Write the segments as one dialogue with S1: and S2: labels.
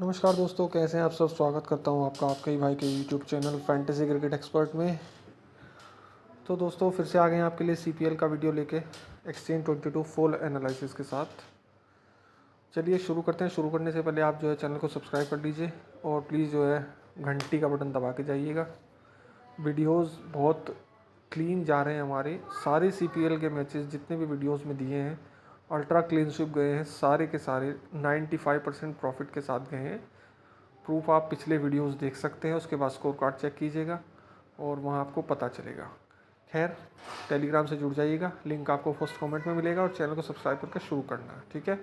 S1: नमस्कार दोस्तों, कैसे हैं आप सब। स्वागत करता हूं आपका आपके ही भाई के YouTube channel fantasy cricket expert में। तो दोस्तों फिर से आ गए हैं आपके लिए सीपीएल का वीडियो लेके एक्सचेंज 22 फुल एनालिसिस के साथ। चलिए शुरू करते हैं। शुरू करने से पहले आप जो है चैनल को सब्सक्राइब कर लीजिए और प्लीज़ जो है घंटी का बटन दबा के जाइएगा। वीडियोज़ बहुत क्लीन जा रहे हैं हमारे सारे सीपीएल के मैचेस जितने भी वीडियोज़ में दिए हैं अल्ट्रा क्लीन स्वीप गए हैं सारे के सारे। 95% प्रॉफिट के साथ गए हैं। प्रूफ आप पिछले वीडियोस देख सकते हैं, उसके बाद स्कोर कार्ड चेक कीजिएगा और वहाँ आपको पता चलेगा। खैर, टेलीग्राम से जुड़ जाइएगा, लिंक आपको फर्स्ट कमेंट में मिलेगा और चैनल को सब्सक्राइब करके शुरू करना है। ठीक है,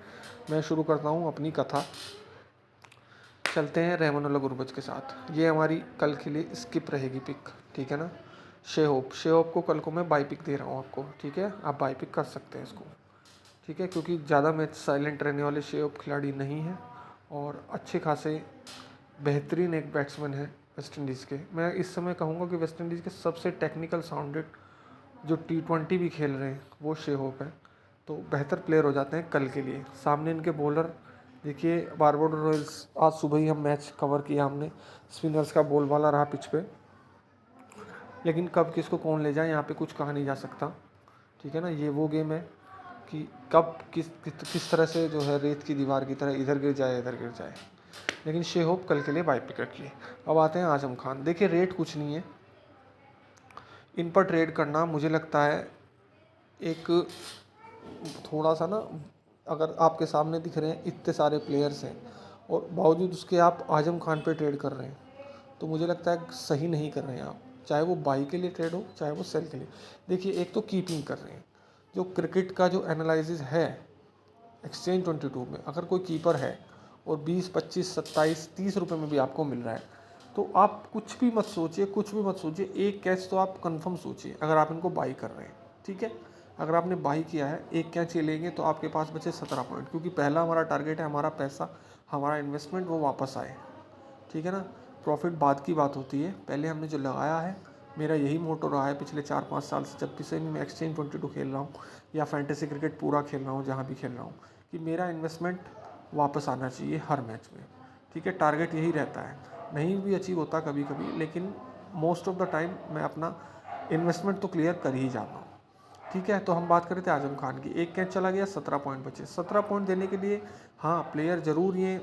S1: मैं शुरू करता हूँ अपनी कथा। चलते हैं रहमानुल्लाह गुरबज के साथ। ये हमारी कल के लिए स्किप रहेगी पिक, ठीक है ना। शेहोप को कल को मैं बाई पिक दे रहा हूँ आपको, ठीक है। आप बाई पिक कर सकते हैं इसको, ठीक है, क्योंकि ज़्यादा मैच साइलेंट रहने वाले शेहोप खिलाड़ी नहीं हैं और अच्छे खासे बेहतरीन एक बैट्समैन है वेस्ट इंडीज़ के। मैं इस समय कहूँगा कि वेस्ट इंडीज़ के सबसे टेक्निकल साउंडेड जो T20 भी खेल रहे हैं वो शेहोप है। तो बेहतर प्लेयर हो जाते हैं कल के लिए। सामने इनके बॉलर देखिए, बारबाडोस रॉयल्स, आज सुबह ही हम मैच कवर किया हमने। स्पिनर्स का बोलबाला रहा पिच पे, लेकिन कब किसको कौन ले जाए यहाँ पे कुछ कहा नहीं जा सकता, ठीक है ना। ये वो गेम है कि कब किस तरह से जो है रेत की दीवार की तरह इधर गिर जाए इधर गिर जाए। लेकिन शेहोप कल के लिए बाई पिक रखिए। अब आते हैं आजम खान। देखिए, रेट कुछ नहीं है, इन पर ट्रेड करना मुझे लगता है एक थोड़ा सा ना, अगर आपके सामने दिख रहे हैं इतने सारे प्लेयर्स हैं और बावजूद उसके आप आजम खान पे ट्रेड कर रहे हैं, तो मुझे लगता है सही नहीं कर रहे हैं आप। चाहे वो बाई के लिए ट्रेड हो चाहे वो सेल के लिए। देखिए, एक तो कीपिंग कर रहे हैं। जो क्रिकेट का जो एनालिसिस है एक्सचेंज 22 में, अगर कोई कीपर है और 20, 25, 27, 30 रुपये में भी आपको मिल रहा है, तो आप कुछ भी मत सोचिए, कुछ भी मत सोचिए। एक कैच तो आप कंफर्म सोचिए अगर आप इनको बाई कर रहे हैं, ठीक है। अगर आपने बाई किया है, एक कैच ये लेंगे तो आपके पास बचे 17 पॉइंट, क्योंकि पहला हमारा टारगेट है हमारा पैसा, हमारा इन्वेस्टमेंट वो वापस आए, ठीक है ना। प्रॉफिट बाद की बात होती है, पहले हमने जो लगाया है। मेरा यही मोटो रहा है पिछले 4-5 साल से, जब भी से मैं एक्सचेंज 22 खेल रहा हूँ या फैंटेसी क्रिकेट पूरा खेल रहा हूँ, जहाँ भी खेल रहा हूँ, कि मेरा इन्वेस्टमेंट वापस आना चाहिए हर मैच में, ठीक है। टारगेट यही रहता है, नहीं भी अचीव होता कभी कभी, लेकिन मोस्ट ऑफ द टाइम मैं अपना इन्वेस्टमेंट तो क्लियर कर ही जाता हूँ, ठीक है। तो हम बात करें थे आजम खान की। एक कैच चला गया, 17 पॉइंट बचे। 17 पॉइंट देने के लिए हाँ, प्लेयर ज़रूर ये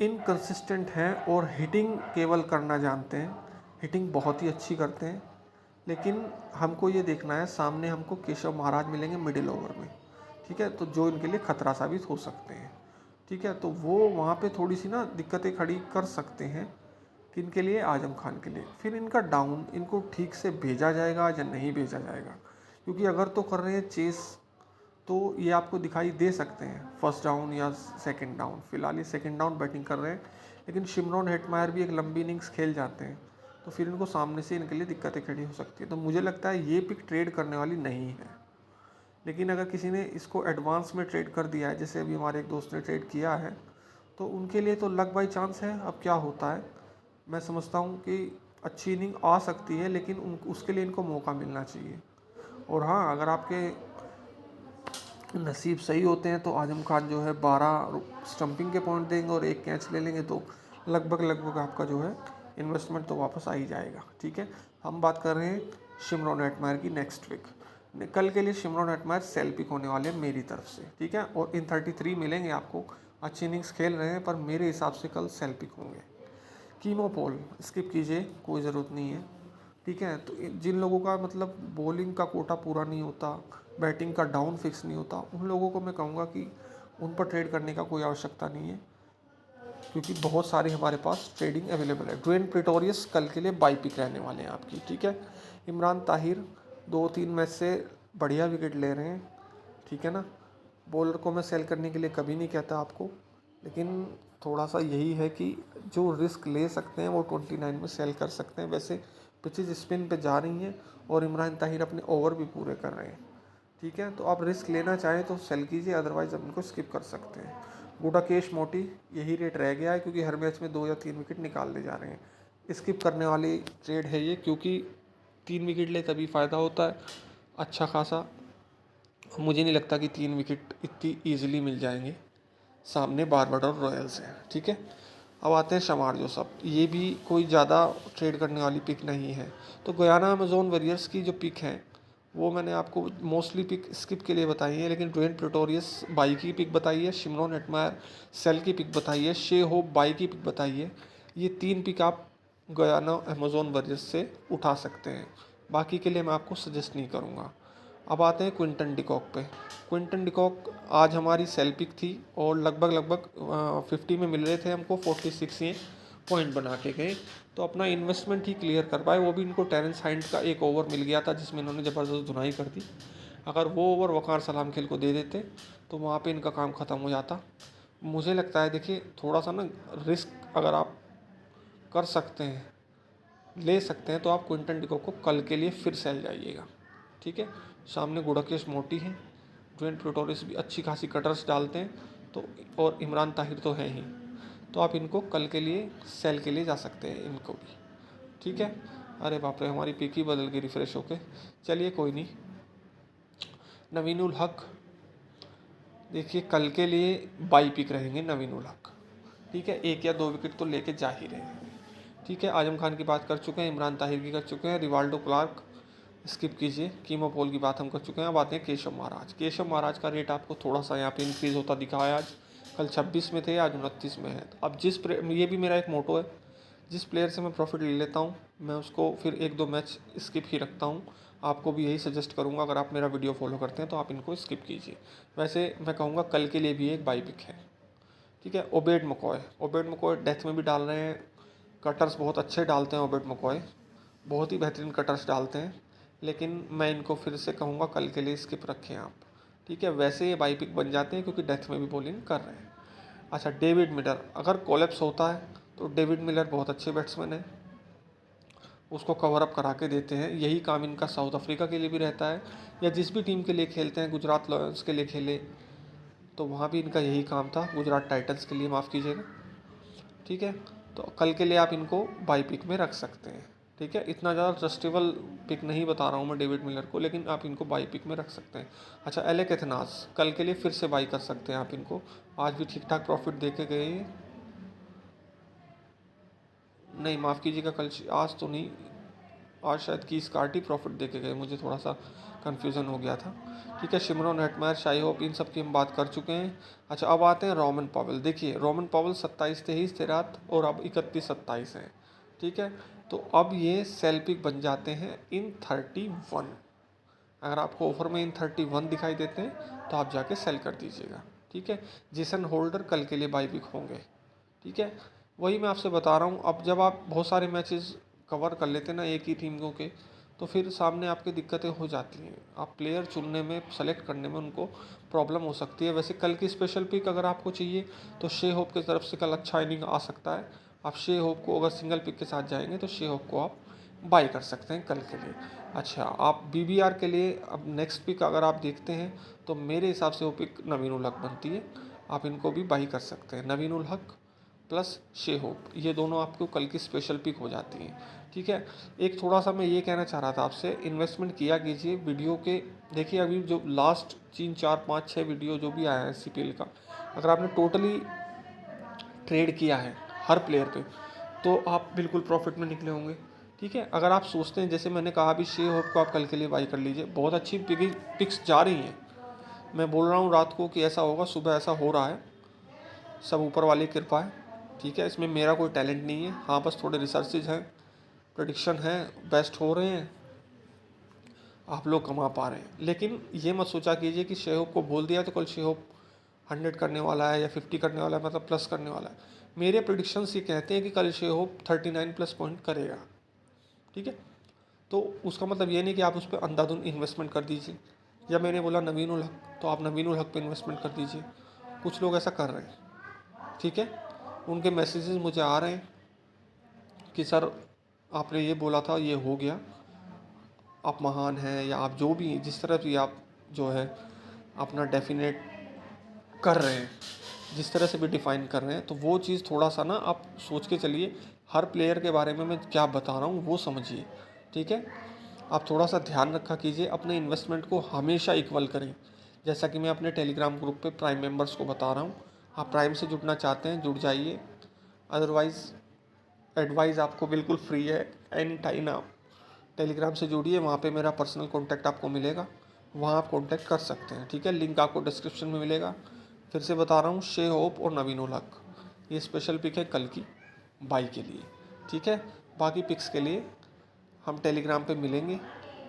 S1: इनकंसिस्टेंट हैं और हिटिंग केवल करना जानते हैं। हिटिंग बहुत ही अच्छी करते हैं, लेकिन हमको ये देखना है, सामने हमको केशव महाराज मिलेंगे मिडिल ओवर में, ठीक है, तो जो इनके लिए खतरा साबित हो सकते हैं, ठीक है। तो वो वहाँ पे थोड़ी सी ना दिक्कतें खड़ी कर सकते हैं, किन के लिए, आजम खान के लिए। फिर इनका डाउन, इनको ठीक से भेजा जाएगा या नहीं भेजा जाएगा, क्योंकि अगर तो कर रहे हैं चेस तो ये आपको दिखाई दे सकते हैं फर्स्ट डाउन या सेकंड डाउन। फिलहाल ये सेकंड डाउन बैटिंग कर रहे हैं, लेकिन शिमरॉन हेटमायर भी एक लंबी इनिंग्स खेल जाते हैं, तो फिर इनको सामने से इनके लिए दिक्कतें खड़ी हो सकती है। तो मुझे लगता है ये पिक ट्रेड करने वाली नहीं है। लेकिन अगर किसी ने इसको एडवांस में ट्रेड कर दिया है, जैसे अभी हमारे एक दोस्त ने ट्रेड किया है, तो उनके लिए तो लक बाई चांस है। अब क्या होता है, मैं समझता हूँ कि अच्छी इनिंग आ सकती है, लेकिन उसके लिए इनको मौका मिलना चाहिए। और हाँ, अगर आपके नसीब सही होते हैं तो आजम खान जो है 12 स्टंपिंग के पॉइंट देंगे और एक कैच ले लेंगे, तो लगभग आपका जो है इन्वेस्टमेंट तो वापस आ ही जाएगा, ठीक है। हम बात कर रहे हैं शिमरॉन हेटमायर की नेक्स्ट वीक। कल के लिए शिमरॉन हेटमायर सेल पिक होने वाले हैं मेरी तरफ से, ठीक है। और इन 33 मिलेंगे आपको, अच्छी इनिंग्स खेल रहे हैं, पर मेरे हिसाब से कल सेल पिक होंगे। कीमो पोल स्किप कीजिए, कोई ज़रूरत नहीं है, ठीक है। तो जिन लोगों का मतलब बॉलिंग का कोटा पूरा नहीं होता, बैटिंग का डाउन फिक्स नहीं होता, उन लोगों को मैं कहूँगा कि उन पर ट्रेड करने का कोई आवश्यकता नहीं है, क्योंकि बहुत सारे हमारे पास ट्रेडिंग अवेलेबल है। ड्वेन प्रेटोरियस कल के लिए बाई पिक रहने वाले हैं आपकी, ठीक है। इमरान ताहिर 2-3 मैच से बढ़िया विकेट ले रहे हैं, ठीक है ना। बॉलर को मैं सेल करने के लिए कभी नहीं कहता आपको, लेकिन थोड़ा सा यही है कि जो रिस्क ले सकते हैं वो 29 में सेल कर सकते हैं। वैसे पिचेज स्पिन पे जा रही हैं और इमरान ताहिर अपने ओवर भी पूरे कर रहे हैं, ठीक है। तो आप रिस्क लेना चाहें तो सेल कीजिए, अदरवाइज आप इनको स्किप कर सकते हैं। गुडाकेश मोटी यही रेट रह गया है, क्योंकि हर मैच में 2 या 3 विकेट निकाल ले जा रहे हैं। स्किप करने वाली ट्रेड है ये, क्योंकि 3 विकेट ले तभी फ़ायदा होता है अच्छा खासा। मुझे नहीं लगता कि 3 विकेट इतनी ईजिली मिल जाएंगे, सामने बारबाडोस रॉयल्स है। ठीक है, अब आते हैं शमार जोसफ। ये भी कोई ज़्यादा ट्रेड करने वाली पिक नहीं है। तो गयाना अमेजोन वॉरियर्स की जो पिक है वो मैंने आपको मोस्टली पिक स्किप के लिए बताई है, लेकिन ड्वेन प्रेटोरियस बाई की पिक बताई है, शिमरॉन हेटमायर सेल की पिक बताई है, शे होप बाई की पिक बताई है। ये 3 pick up Guyana Amazon warriors से उठा सकते हैं, बाकी के लिए मैं आपको सजेस्ट नहीं करूँगा। अब आते हैं क्विंटन डिकॉक पे। क्विंटन डिकॉक आज हमारी सेल पिक थी और लगभग 50 में मिल रहे थे हमको, 46 ये पॉइंट बना के गए, तो अपना इन्वेस्टमेंट ही क्लियर कर पाए। वो भी इनको टेरेंस हाइंट का एक ओवर मिल गया था जिसमें इन्होंने ज़बरदस्त धुनाई कर दी। अगर वो ओवर वकार सलाम खेल को दे देते तो वहाँ पे इनका काम ख़त्म हो जाता। मुझे लगता है, देखिए थोड़ा सा ना रिस्क अगर आप कर सकते हैं, ले सकते हैं, तो आप क्विंटन डिकॉक को कल के लिए फिर सेल जाइएगा। ठीक है, सामने गुड़केश मोटी हैं, ड्वेन प्रेटोरियस भी अच्छी खासी कटर्स डालते हैं, तो और इमरान ताहिर तो है ही, तो आप इनको कल के लिए सेल के लिए जा सकते हैं इनको भी। ठीक है, अरे बाप रे, हमारी पिक ही बदल गई रिफ्रेश होके। चलिए कोई नहीं। नवीन उल हक, देखिए कल के लिए बाई पिक रहेंगे नवीन उल हक। ठीक है, 1 या 2 विकेट तो लेके जा ही रहे हैं। ठीक है, आजम खान की बात कर चुके हैं, इमरान ताहिर की कर चुके हैं, रिवाल्डो क्लार्क स्किप कीजिए, कीमो पोल की बात हम कर चुके हैं। अब आते हैं केशव महाराज। केशव महाराज का रेट आपको थोड़ा सा यहाँ पे इंक्रीज़ होता दिखा है। आज कल 26 में थे, आज 29 में है। अब ये भी मेरा एक मोटो है, जिस प्लेयर से मैं प्रॉफिट ले लेता हूँ मैं उसको फिर 1-2 मैच स्किप ही रखता हूँ। आपको भी यही सजेस्ट करूँगा, अगर आप मेरा वीडियो फॉलो करते हैं तो आप इनको स्किप कीजिए। वैसे मैं कहूँगा कल के लिए भी एक बाई पिक है। ठीक है, ओबेड मकॉय डेथ में भी डाल रहे हैं, कटर्स बहुत अच्छे डालते हैं ओबेड मकॉय, बहुत ही बेहतरीन कटर्स डालते हैं, लेकिन मैं इनको फिर से कहूँगा कल के लिए स्किप रखें आप। ठीक है, वैसे ये बाई पिक बन जाते हैं क्योंकि डेथ में भी बॉलिंग कर रहे हैं। अच्छा, डेविड मिलर, अगर कोलैप्स होता है तो डेविड मिलर बहुत अच्छे बैट्समैन है, उसको कवर अप करा के देते हैं। यही काम इनका साउथ अफ्रीका के लिए भी रहता है, या जिस भी टीम के लिए खेलते हैं, गुजरात लॉयंस के लिए खेले तो वहाँ भी इनका यही काम था, गुजरात टाइटंस के लिए, माफ़ कीजिएगा। ठीक है, तो कल के लिए आप इनको बाई पिक में रख सकते हैं। ठीक है, इतना ज़्यादा ट्रस्टेबल पिक नहीं बता रहा हूँ मैं डेविड मिलर को, लेकिन आप इनको बाई पिक में रख सकते हैं। अच्छा, एलेक एथनास कल के लिए फिर से बाई कर सकते हैं आप इनको, आज भी ठीक ठाक प्रॉफिट दे के गए। नहीं माफ़ कीजिएगा, कल आज तो नहीं, आज शायद की स्कार्टी प्रॉफिट दे के गए, मुझे थोड़ा सा कन्फ्यूज़न हो गया था। ठीक है, शिमरॉन हेटमायर, शाई होप, इन सब की हम बात कर चुके हैं। अच्छा, अब आते हैं रोमन पॉवेल। देखिए रोमन पॉवेल 27-23 थे रात, और अब 31-27 हैं। ठीक है, तो अब ये सेल पिक बन जाते हैं इन 31। अगर आपको ऑफर में इन 31 दिखाई देते हैं तो आप जाके सेल कर दीजिएगा। ठीक है, जेसन होल्डर कल के लिए बाई पिक होंगे। ठीक है, वही मैं आपसे बता रहा हूँ, अब जब आप बहुत सारे मैचेस कवर कर लेते हैं ना एक ही टीमों के, तो फिर सामने आपकी दिक्कतें हो जाती हैं, आप प्लेयर चुनने में, सेलेक्ट करने में उनको प्रॉब्लम हो सकती है। वैसे कल की स्पेशल पिक अगर आपको चाहिए तो शे होप की तरफ से कल अच्छा इनिंग आ सकता है। आप शे होप को अगर सिंगल पिक के साथ जाएंगे तो शे होप को आप बाई कर सकते हैं कल के लिए। अच्छा, आप BBR के लिए अब नेक्स्ट पिक अगर आप देखते हैं तो मेरे हिसाब से वो पिक नवीन उल हक बनती है, आप इनको भी बाई कर सकते हैं। नवीन उल हक प्लस शे होप, ये दोनों आपको कल की स्पेशल पिक हो जाती हैं। ठीक है, एक थोड़ा सा मैं ये कहना चाह रहा था आपसे, इन्वेस्टमेंट किया कीजिए वीडियो के। देखिए अभी जो लास्ट 3-4-5-6 वीडियो जो भी आया है CPL का, अगर आपने टोटली ट्रेड किया है हर प्लेयर पे तो आप बिल्कुल प्रॉफिट में निकले होंगे। ठीक है, अगर आप सोचते हैं, जैसे मैंने कहा अभी शे होप को आप कल के लिए बाई कर लीजिए, बहुत अच्छी पिक्स जा रही हैं। मैं बोल रहा हूँ रात को कि ऐसा होगा, सुबह ऐसा हो रहा है, सब ऊपर वाली कृपा है। ठीक है, इसमें मेरा कोई टैलेंट नहीं है, हाँ बस थोड़े रिसर्चेज हैं, प्रेडिक्शन है, बेस्ट हो रहे हैं, आप लोग कमा पा रहे हैं। लेकिन ये मत सोचा कीजिए कि शे होप को बोल दिया तो कल शे होप 100 करने वाला है या 50 करने वाला है, मतलब प्लस करने वाला है। मेरे प्रेडिक्शंस ये कहते हैं कि कल शे होप 39 प्लस पॉइंट करेगा। ठीक है, तो उसका मतलब ये नहीं कि आप उस पर अंधाधुंध इन्वेस्टमेंट कर दीजिए, या मैंने बोला नवीन उल हक तो आप नवीन उल हक पे इन्वेस्टमेंट कर दीजिए। कुछ लोग ऐसा कर रहे हैं। ठीक है, उनके मैसेजेस मुझे आ रहे हैं कि सर आपने ये बोला था, ये हो गया, आप महान हैं, या आप जो भी जिस तरह भी आप जो है अपना डेफिनेट कर रहे हैं, जिस तरह से भी डिफ़ाइन कर रहे हैं, तो वो चीज़ थोड़ा सा ना आप सोच के चलिए। हर प्लेयर के बारे में मैं क्या बता रहा हूँ वो समझिए। ठीक है, आप थोड़ा सा ध्यान रखा कीजिए, अपने इन्वेस्टमेंट को हमेशा इक्वल करें। जैसा कि मैं अपने टेलीग्राम ग्रुप पे प्राइम मेंबर्स को बता रहा हूँ, आप प्राइम से जुड़ना चाहते हैं जुड़ जाइए, अदरवाइज़ एडवाइस आपको बिल्कुल फ्री है। एनी टाइम आप टेलीग्राम से जुड़िए, वहाँ पे मेरा पर्सनल कॉन्टैक्ट आपको मिलेगा, वहाँ आप कॉन्टैक्ट कर सकते हैं, ठीक है। लिंक आपको डिस्क्रिप्शन में मिलेगा। फिर से बता रहा हूँ, शे होप और नवीन उलहक, ये स्पेशल पिक है कल की बाई के लिए, ठीक है। बाकी पिक्स के लिए हम टेलीग्राम पे मिलेंगे,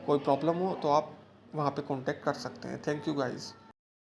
S1: कोई प्रॉब्लम हो तो आप वहाँ पे कांटेक्ट कर सकते हैं। Thank you guys.